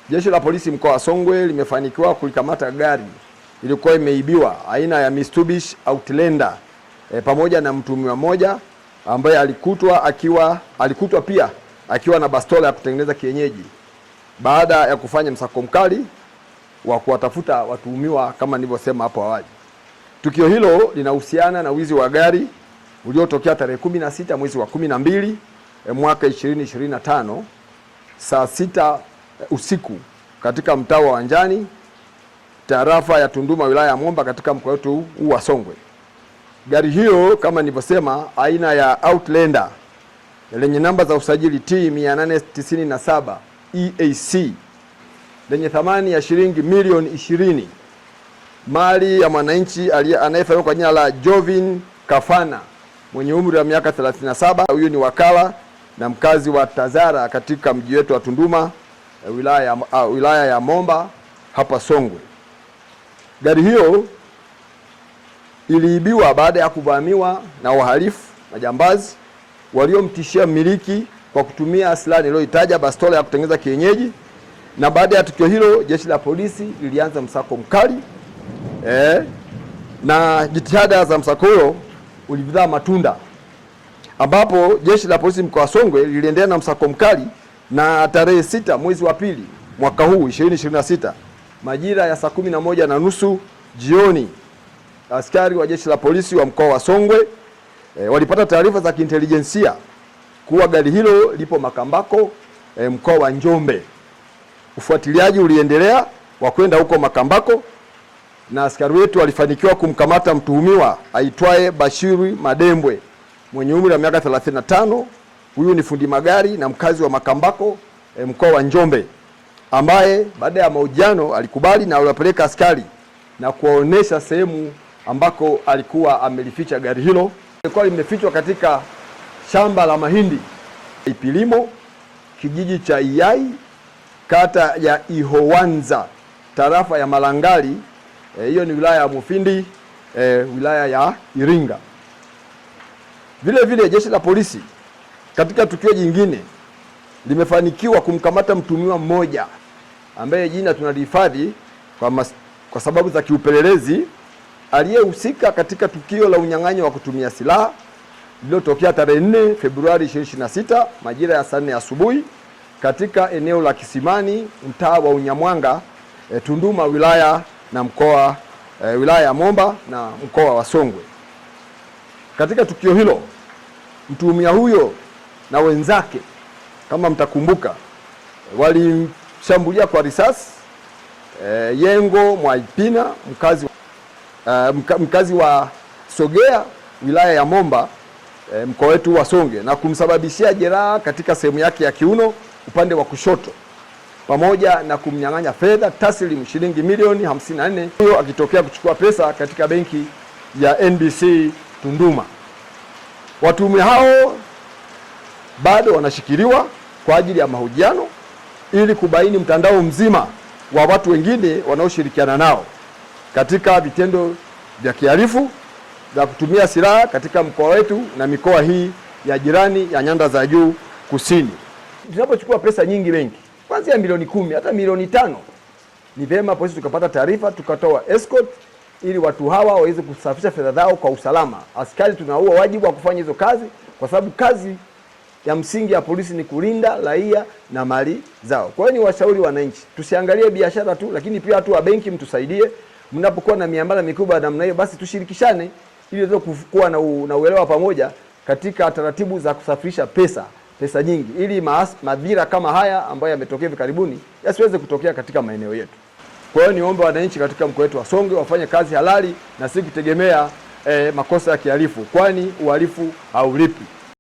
Jeshi la Polisi mkoa wa Songwe limefanikiwa kulikamata gari ilikuwa imeibiwa aina ya Mitsubishi Outlander pamoja na mtuhumiwa mmoja ambaye alikutwa pia akiwa na bastola ya kutengeneza kienyeji baada ya kufanya msako mkali wa kuwatafuta watuhumiwa kama nilivyosema hapo awali. Tukio hilo linahusiana na wizi wa gari uliotokea tarehe 16 mwezi wa 12 mwaka 2025 saa 6 usiku katika mtaa wa Wanjani, tarafa ya Tunduma, wilaya ya Momba, katika mkoa wetu huu wa Songwe. Gari hiyo kama nilivyosema aina ya Outlander lenye namba za usajili T897 EAC lenye thamani ya shilingi milioni 20, mali ya mwananchi anayefahamika kwa jina la Jovin Kafana mwenye umri wa miaka 37. Huyu ni wakala na mkazi wa Tazara katika mji wetu wa Tunduma, wilaya ya Momba hapa Songwe. Gari hiyo iliibiwa baada ya kuvamiwa na wahalifu majambazi waliomtishia mmiliki kwa kutumia silaha niliyoitaja, bastola ya kutengeneza kienyeji. Na baada ya tukio hilo, jeshi la polisi lilianza msako mkali na jitihada za msako huo ulizaa matunda, ambapo jeshi la polisi mkoa wa Songwe liliendelea na msako mkali, na tarehe 6 mwezi wa pili mwaka huu 2026 majira ya saa 11:30 jioni, askari wa jeshi la polisi wa mkoa wa Songwe walipata taarifa za kiintelijensia kuwa gari hilo lipo Makambako, mkoa wa Njombe. Ufuatiliaji uliendelea wa kwenda huko Makambako, na askari wetu walifanikiwa kumkamata mtuhumiwa aitwaye Bashiri Madembwe mwenye umri wa miaka 35. Huyu ni fundi magari na mkazi wa Makambako, mkoa wa Njombe, ambaye baada ya mahojiano alikubali na aliwapeleka askari na kuwaonesha sehemu ambako alikuwa amelificha gari hilo. Lilikuwa limefichwa katika shamba la mahindi Ipilimo, kijiji cha Iyai, kata ya Ihowanza, tarafa ya Malangali, hiyo ni wilaya ya Mufindi, wilaya ya Iringa. Vile vile jeshi la polisi katika tukio jingine limefanikiwa kumkamata mtuhumiwa mmoja ambaye jina tunalihifadhi kwa sababu za kiupelelezi, aliyehusika katika tukio la unyang'anyi wa kutumia silaha lililotokea tarehe 4 Februari 2026 majira ya saa 4 asubuhi katika eneo la Kisimani, mtaa wa Unyamwanga, Tunduma, wilaya ya Momba na mkoa wa Songwe. Katika tukio hilo mtuhumiwa huyo na wenzake, kama mtakumbuka, walimshambulia kwa risasi Yengo Mwaipina, mkazi wa Sogea, wilaya ya Momba, mkoa wetu wa Songwe, na kumsababishia jeraha katika sehemu yake ya kiuno upande wa kushoto, pamoja na kumnyang'anya fedha taslimu shilingi milioni 54, huyo akitokea kuchukua pesa katika benki ya NBC Tunduma. Watuhumiwa hao bado wanashikiliwa kwa ajili ya mahojiano ili kubaini mtandao mzima wa watu wengine wanaoshirikiana nao katika vitendo vya kihalifu za kutumia silaha katika mkoa wetu na mikoa hii ya jirani ya nyanda za juu kusini. Tunapochukua pesa nyingi benki, kuanzia milioni 10 hata milioni 5, ni vyema polisi tukapata taarifa, tukatoa escort ili watu hawa waweze kusafisha fedha zao kwa usalama. Askari tunao wajibu wa kufanya hizo kazi, kwa sababu kazi ya msingi ya polisi ni kulinda raia na mali zao. Kwa hiyo ni washauri wananchi, tusiangalie biashara tu, lakini pia watu wa benki mtusaidie. Mnapokuwa na miamala mikubwa namna hiyo, basi tushirikishane ili tuweze kuwa na uelewa pamoja katika taratibu za kusafirisha pesa nyingi, ili madhira kama haya ambayo yametokea hivi karibuni yasiweze kutokea katika maeneo yetu. Kwa hiyo niombe wananchi katika mkoa wetu wa Songwe wafanye kazi halali na si kutegemea makosa ya kihalifu, kwani uhalifu haulipi.